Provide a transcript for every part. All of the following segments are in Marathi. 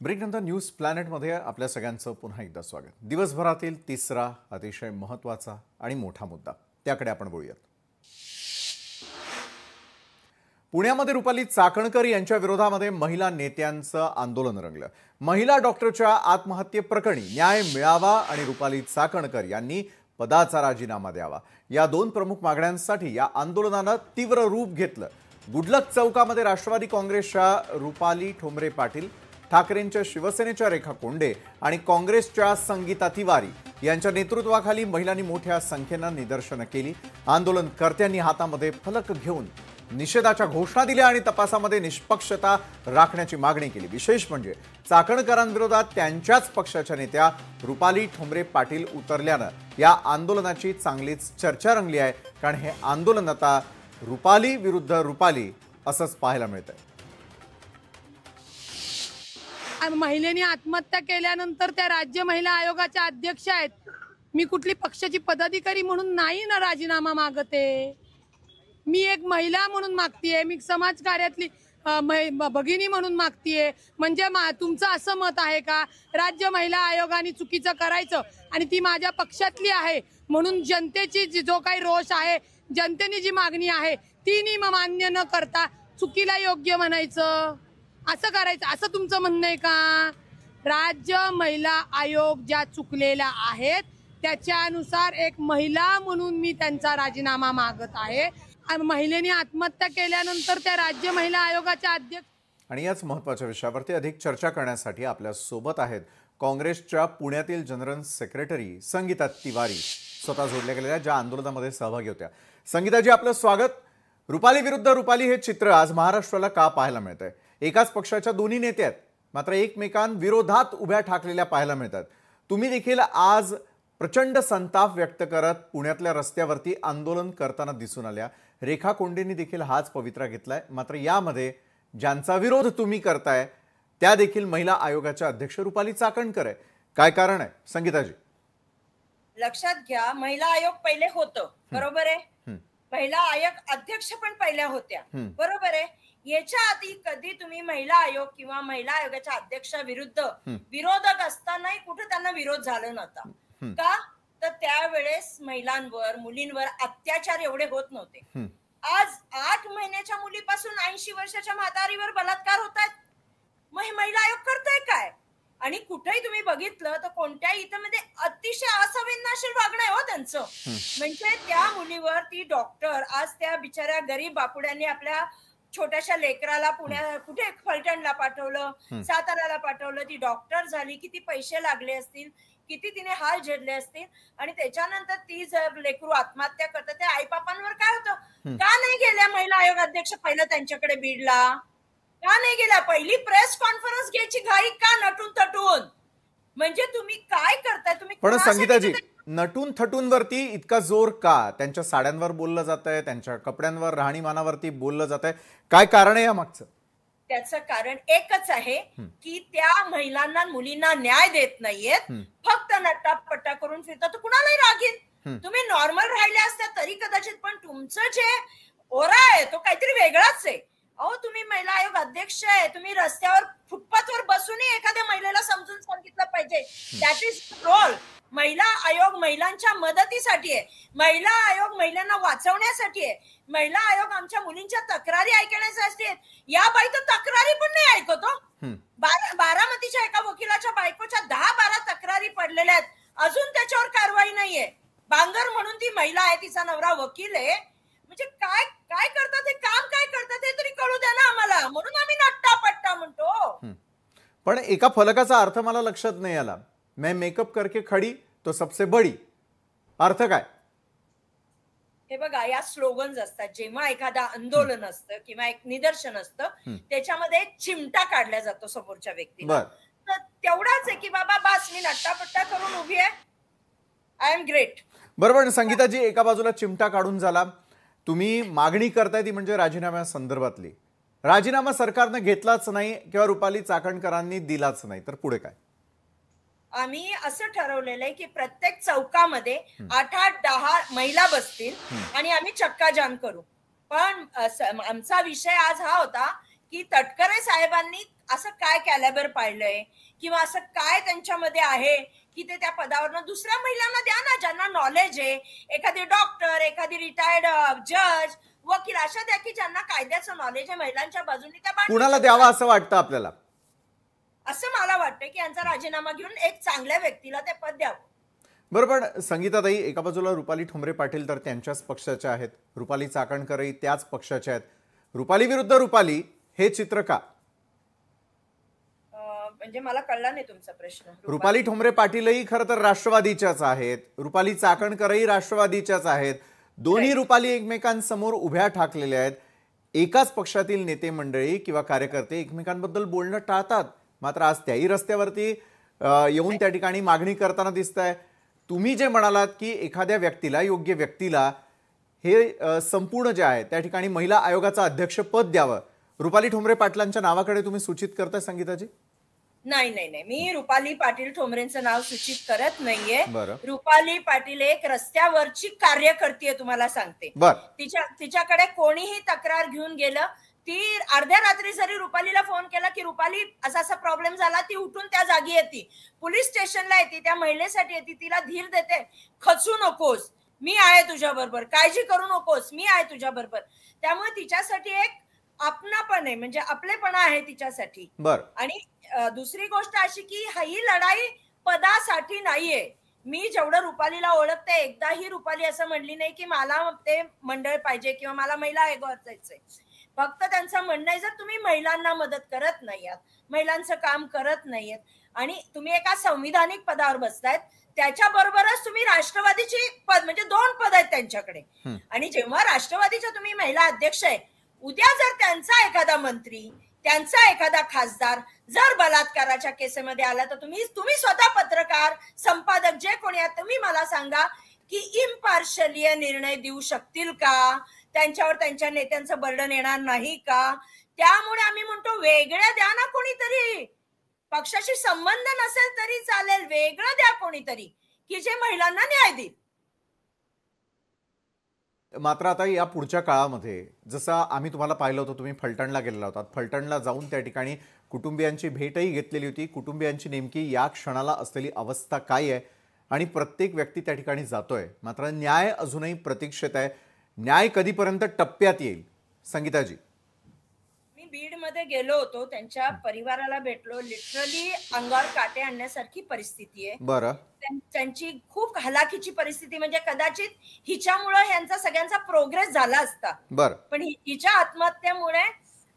ब्रेकनंतर न्यूज प्लॅनेटमध्ये आपल्या सगळ्यांचं पुन्हा एकदा स्वागत। दिवसभरातील तिसरा अतिशय महत्त्वाचा आणि मोठा मुद्दा त्याकडे आपण बोलूयात। पुण्यामध्ये रुपाली चाकणकर यांच्या विरोधामध्ये महिला नेत्यांचं आंदोलन रंगलं। महिला डॉक्टरच्या आत्महत्येप्रकरणी न्याय मिळावा आणि रुपाली चाकणकर यांनी पदाचा राजीनामा द्यावा या दोन प्रमुख मागण्यांसाठी या आंदोलनानं तीव्र रूप घेतलं। गुडलक चौकामध्ये राष्ट्रवादी काँग्रेसच्या रुपाली ठोंबरे पाटील, ठाकरेंच्या शिवसेनेच्या रेखा कोंडे आणि काँग्रेसच्या संगीता तिवारी यांच्या नेतृत्वाखाली महिलांनी मोठ्या संख्येनं निदर्शनं केली। आंदोलनकर्त्यांनी हातामध्ये फलक घेऊन निषेधाच्या घोषणा दिल्या आणि तपासामध्ये निष्पक्षता राखण्याची मागणी केली। विशेष म्हणजे चाकणकरांविरोधात त्यांच्याच पक्षाच्या नेत्या रुपाली ठोंबरे पाटील उतरल्यानं या आंदोलनाची चांगलीच चर्चा रंगली आहे, कारण हे आंदोलन आता रुपाली विरुद्ध रुपाली असंच पाहायला मिळतंय। महिलेने आत्महत्या केल्यानंतर त्या राज्य महिला आयोगाच्या अध्यक्ष आहेत। मी कुठली पक्षाची पदाधिकारी म्हणून नाही ना राजीनामा मागते, मी एक महिला म्हणून मागतेय, मी समाजकार्यातली भगिनी म्हणून मागतेय। म्हणजे तुमचं असं मत आहे का राज्य महिला आयोगाने चुकीचं करायचं आणि ती माझ्या पक्षातली आहे म्हणून जनतेची जो काही रोष आहे, जनतेने जी मागणी आहे ती मान्य न करता चुकीला योग्य म्हणायचं, असं करायचं, असं तुमचं म्हणणं आहे का? राज्य महिला आयोग ज्या चुकलेल्या आहेत त्याच्यानुसार एक महिला म्हणून मी त्यांचा राजीनामा मागत आहे। महिलेने आत्महत्या केल्यानंतर त्या राज्य महिला आयोगाच्या अध्यक्ष आणि याच महत्त्वाच्या विषयावरती अधिक चर्चा करण्यासाठी आपल्या सोबत आहेत काँग्रेसच्या पुण्यातील जनरल सेक्रेटरी संगीता तिवारी, स्वतः जोडल्या गेलेल्या ज्या आंदोलनामध्ये सहभागी होत्या। संगीताजी, आपलं स्वागत। रुपाली विरुद्ध रुपाली हे चित्र आज महाराष्ट्राला का पाहायला मिळतंय? एकाच पक्षाच्या दोन्ही नेते आहेत, मात्र एकमेकांविरोधात उभ्या ठाकलेल्या पाहायला मिळतात। तुम्ही देखील आज प्रचंड संताप व्यक्त करत पुण्यातल्या रस्त्यावरती आंदोलन करताना दिसून आल्या। रेखा कोंडेंनी देखील हाच पवित्रा घेतलाय, मात्र यामध्ये ज्यांचा विरोध तुम्ही करताय त्या देखील महिला आयोगाच्या अध्यक्ष रुपाली चाकणकर आहे। काय कारण आहे संगीताजी? लक्षात घ्या, महिला आयोग पहिले होतं, बरोबर आहे, महिला आयोग अध्यक्ष पण पहिल्या होत्या, बरोबर आहे। याच्या आधी कधी तुम्ही महिला आयोग किंवा महिला आयोगाच्या अध्यक्षाविरुद्ध विरोधक असतानाही कुठे त्यांना विरोध झाला नव्हता का? तर त्यावेळेस महिलांवर, मुलींवर अत्याचार एवढे होत नव्हते। आज 8 महिन्याच्या मुलीपासून 80 वर्षाच्या म्हातारीवर बलात्कार होत आहेत, मग हे महिला आयोग करताय काय? आणि कुठेही तुम्ही बघितलं तर कोणत्याही इथं मध्ये अतिशय असंवेदनशील वागणं आहे हो त्यांचं। म्हणजे त्या मुलीवर ती डॉक्टर, आज त्या बिचाऱ्या गरीब बापुड्यांनी आपल्या छोट्याशा लेकराला कुठे फलटणला पाठवलं, साताऱ्याला पाठवलं, ती डॉक्टर झाली, किती पैसे लागले असतील, किती तिने हाल झेलले असतील, आणि त्याच्यानंतर ती जर लेकरू आत्महत्या करतात त्या आईबापांवर काय होतं? का नाही गेल्या महिला आयोग अध्यक्ष पहिलं त्यांच्याकडे बीडला? का नाही गेल्या? पहिली प्रेस कॉन्फरन्स घ्यायची घाई का नटून थटून? म्हणजे तुम्ही काय करताय? तुम्ही पण संगीताजी, नटून थटून वरती इतका जोर का? त्यांच्या साड्यांवर बोललं जातंय, त्यांच्या कपड्यांवर, राहणीमानावरती बोललं जातंय, काय कारण आहे या मागचं? त्याचं कारण एकच आहे की त्या महिलांना, मुलींना न्याय देत नाहीयेत, फक्त नट्टापट्टा करून फिरतात, तर कुणालाही रागीन। तुम्ही नॉर्मल राहिले असता तरी कदाचित, पण तुमचं जे ओरा आहे तो काहीतरी वेगळाच आहे। अहो, तुम्ही महिला आयोग अध्यक्ष आहे, तुम्ही रस्त्यावर फुटपाथवर बसूनही एखाद्या महिलेला समजून सांगितलं पाहिजे, दॅट इज रोल। महिला आयोग महिलांच्या मदतीसाठी आहे, महिला आयोग महिलांना वाचवण्यासाठी आहे, महिला आयोग आमच्या मुलींच्या तक्रारी ऐकण्यासाठी आहे। या बाई तर तक्रारी पण नाही ऐकतो। बारामतीच्या एका वकिलाच्या बायकोच्या 10-12 तक्रारी पडलेल्या आहेत, अजून त्याच्यावर कारवाई नाहीये। बांगर म्हणून ती महिला आहे, तिचा नवरा वकील आहे। म्हणजे काय काय करतात हे, काम काय करतात हे तरी कळू द्या ना आम्हाला, म्हणून आम्ही नट्टापट्टा म्हणतो। पण एका फलकाचा अर्थ मला लक्षात नाही आला, मैं मेकअप करके खडी तो सबसे बडी, अर्थ काय? हे बघा, या स्लोगन्स असतात, जेव्हा एखादा आंदोलन असतं किंवा एक निदर्शन असतं त्याच्यामध्ये एक चिमटा काढला जातो समोरच्या व्यक्तीला, तर तेवढाच आहे की बाबा बस मी नट्टापट्टा करून उभी आहे, आय एम ग्रेट। बरोबर संगीताजी, एका बाजूला चिमटा काढून झाला, तुम्ही मागणी करताय ती म्हणजे राजीनाम्या संदर्भातली, राजीनामा सरकारने घेतलाच नाही किंवा रुपाली चाकणकरांनी दिलाच नाही, तर पुढे काय? आम्ही असं ठरवलेलं आहे की प्रत्येक चौकामध्ये 8-10 महिला बसतील आणि आम्ही चक्काजाम करू। पण आमचा विषय आज हा होता की तटकरे साहेबांनी असं काय कॅलिबर पाळलंय किंवा असं काय त्यांच्यामध्ये आहे की ते त्या पदावरनं दुसऱ्या महिलांना द्या ना, ज्यांना नॉलेज आहे. एखादी डॉक्टर, एखादी रिटायर्ड जज, वकील अशा द्या की ज्यांना कायद्याचं नॉलेज आहे, महिलांच्या बाजूने त्या कुणाला द्यावा असं वाटतं आपल्याला? असं मला वाटतं की यांचा राजीनामा घेऊन एक चांगल्या व्यक्तीला ते पद द्यावं. बरोबर. संगीताताई, एका बाजूला रुपाली ठोंबरे पाटील तर त्यांच्याच पक्षाच्या आहेत, रुपाली चाकणकरही त्याच पक्षाच्या आहेत. रुपाली विरुद्ध रुपाली हे चित्र का? म्हणजे मला कळला नाही तुमचा प्रश्न. रुपाली ठोंबरे पाटीलही खरं तर राष्ट्रवादीच्याच आहेत, रुपाली चाकणकरही राष्ट्रवादीच्याच आहेत. दोन्ही रुपाली एकमेकांसमोर उभ्या ठाकलेल्या आहेत. एकाच पक्षातील नेते मंडळी किंवा कार्यकर्ते एकमेकांबद्दल बोलणं टाळतात, मात्र आज त्याही रस्त्यावरती येऊन त्या ठिकाणी मागणी करताना दिसत आहे. तुम्ही जे म्हणालात की एखाद्या व्यक्तीला, योग्य व्यक्तीला हे संपूर्ण जे आहे त्या ठिकाणी महिला आयोगाचं अध्यक्षपद द्यावं, रुपाली ठोंबरे पाटलांच्या नावाकडे तुम्ही सूचित करताय संगीताजी? नाही नाही नाही, मी रुपाली पाटील ठोंबरेंचं नाव सूचित करत नाहीये. बरं. रुपाली पाटील एक रस्त्यावरची कार्यकर्ती तुम्हाला सांगते. तिच्याकडे कोणीही तक्रार घेऊन गेलं, ती अर्ध्या रात्री जरी रुपालीला फोन केला की रुपाली असा असा प्रॉब्लेम झाला, ती उठून त्या जागी येते, पोलीस स्टेशनला येते, त्या महिलेसाठी येते, तिला धीर देते, खचू नकोस, मी आहे तुझ्या बरोबर, काळजी करू नकोस, मी आहे तुझ्या बरोबर. त्यामुळे तिच्यासाठी एक आपणापण आहे, म्हणजे आपलेपणा आहे तिच्यासाठी. आणि दुसरी गोष्ट अशी की ही लढाई पदासाठी नाहीये. मी जेवढं रुपालीला ओळखते, एकदाही रुपाली असं म्हणली नाही की मला ते मंडळ पाहिजे किंवा मला महिला आयोगावर जायचंय. फक्त त्यांचं म्हणणं आहे, जर तुम्ही महिलांना मदत करत नाही आहात, महिलांचं काम करत नाहीयेत आणि तुम्ही एका संविधानिक पदावर बसतायत, त्याच्याबरोबरच तुम्ही राष्ट्रवादीची पद, म्हणजे 2 पद आहेत त्यांच्याकडे. आणि जेव्हा राष्ट्रवादीच्या तुम्ही महिला अध्यक्ष आहे, उद्या जर त्यांचा एखादा मंत्री, त्यांचा एखादा खासदार जर बलात्काराच्या केसमध्ये आला, तर तुम्ही स्वतः पत्रकार, संपादक जे कोणी आहात, तुम्ही मला सांगा की इम्पार्शली निर्णय देऊ शकतील का? त्यांच्यावर त्यांच्या नेत्यांचं बर्डन येणार नाही का? त्यामुळे आम्ही म्हणतो वेगळ्या द्या ना कोणीतरी, पक्षाशी संबंध नसेल तरी चालेल, वेगळं द्या कोणीतरी की जे महिलांना न्याय देईल. मात्र आता या पुढच्या काळामध्ये जसं आम्ही तुम्हाला पाहिलं होतं, तुम्ही फलटणला गेलेला होता, फलटणला जाऊन त्या ठिकाणी कुटुंबियांची भेटही घेतलेली होती. कुटुंबियांची नेमकी या क्षणाला असलेली अवस्था काय आहे आणि प्रत्येक व्यक्ती त्या ठिकाणी जातोय, मात्र न्याय अजूनही प्रतीक्षेत आहे. न्याय कधीपर्यंत टप्प्यात येईल संगीताजी? मी बीड मध्ये गेलो होतो, त्यांच्या परिवाराला भेटलो, लिटरली अंगावर काटे आणण्यासारखी परिस्थिती आहे. बरं. त्यांची खूप हलाखीची परिस्थिती, म्हणजे कदाचित हिच्यामुळे यांचा सगळ्यांचा प्रोग्रेस झाला असता. बरं. पण हिच्या आत्महत्येमुळे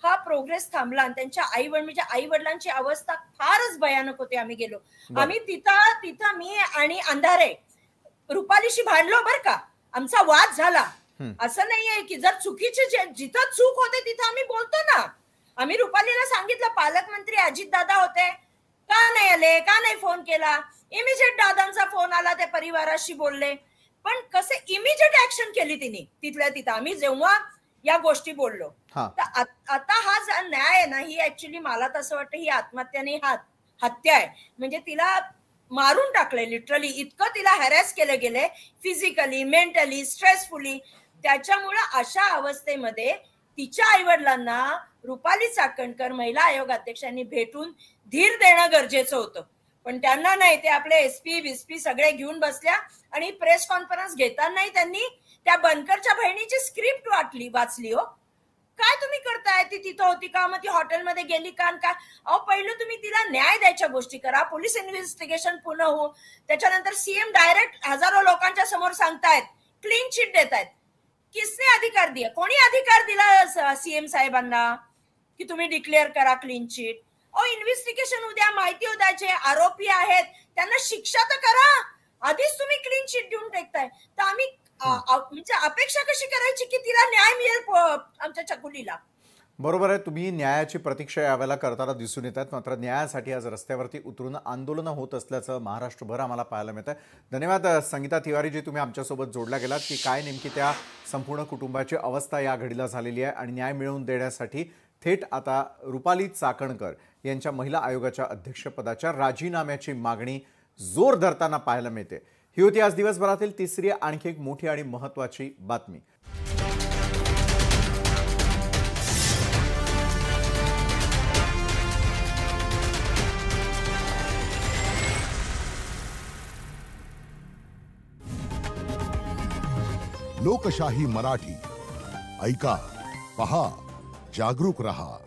हा प्रोग्रेस थांबला आणि त्यांच्या म्हणजे आई वडिलांची अवस्था फारच भयानक होती. आम्ही गेलो, आम्ही तिथं मी आणि अंधारे रुपालीशी भांडलो बरं का, आमचा वाद झाला. असं नाहीये की जर चुकीचे जिथं चूक होते तिथं आम्ही बोलतो ना. आम्ही रुपालीला सांगितलं, पालकमंत्री अजित दादा होते, का नाही आले, का नाही फोन केला? इमिजिएट दादांचा फोन आला, ते परिवाराशी बोलले, पण कसे इमिजिएट ऍक्शन केली तिने तिथल्या तिथं आम्ही जेव्हा या गोष्टी बोललो. तर आता हा न्याय आहे ना, ही ऍक्च्युली मला तसं वाटतं ही आत्महत्याने हत्या आहे. म्हणजे तिला मारून टाकलंय लिटरली, इतकं तिला हॅरॅस केलं गेलंय फिजिकली, मेंटली, स्ट्रेसफुली. त्याच्यामुळे अशा अवस्थेमध्ये तिच्या आईवडिलांना रुपाली चाकणकर महिला आयोग अध्यक्षांनी भेटून धीर देणं गरजेचं होतं, पण त्यांना नाही. ते आपले एसपी सगळे घेऊन बसल्या आणि प्रेस कॉन्फरन्स घेतानाही त्यांनी त्या बनकरच्या बहिणीची स्क्रिप्ट वाचली. हो, काय तुम्ही करताय? ती तिथं होती का? मग ती हॉटेलमध्ये गेली का? काय? अहो, पहिलं तुम्ही तिला न्याय द्यायच्या गोष्टी करा, पोलीस इन्व्हेस्टिगेशन पूर्ण हो. त्याच्यानंतर सीएम डायरेक्ट हजारो लोकांच्या समोर सांगतायत, क्लीन चिट देतायत. किसने अधिकार दिया? कोणी अधिकार दिला सीएम साहेबांना की तुम्ही डिक्लेअर करा क्लीन चिट? इन्व्हेस्टिगेशन उद्या माहिती द्यायचे, आरोपी आहेत त्यांना शिक्षा तर करा, आधीच तुम्ही क्लीन चिट देऊन टाकताय. तर आम्ही म्हणजे अपेक्षा कशी करायची की तिला न्याय मिळेल आमच्या चकुलीला? बरोबर आहे, तुम्ही न्यायाची प्रतीक्षा यावेळेला करताना दिसून येतात. मात्र न्यायासाठी आज रस्त्यावरती उतरून आंदोलनं होत असल्याचं महाराष्ट्रभर आम्हाला पाहायला मिळतं. धन्यवाद संगीता तिवारीजी, तुम्ही आमच्यासोबत जोडल्या गेलात की काय नेमकी त्या संपूर्ण कुटुंबाची अवस्था या घडीला झालेली आहे आणि न्याय मिळवून देण्यासाठी थेट आता रुपाली चाकणकर यांच्या महिला आयोगाच्या अध्यक्षपदाच्या राजीनाम्याची मागणी जोर धरताना पाहायला मिळते. ही होती आज दिवसभरातील तिसरी आणखी एक मोठी आणि महत्त्वाची बातमी. लोकशाही मराठी. ऐका, पहा, जागरूक रहा.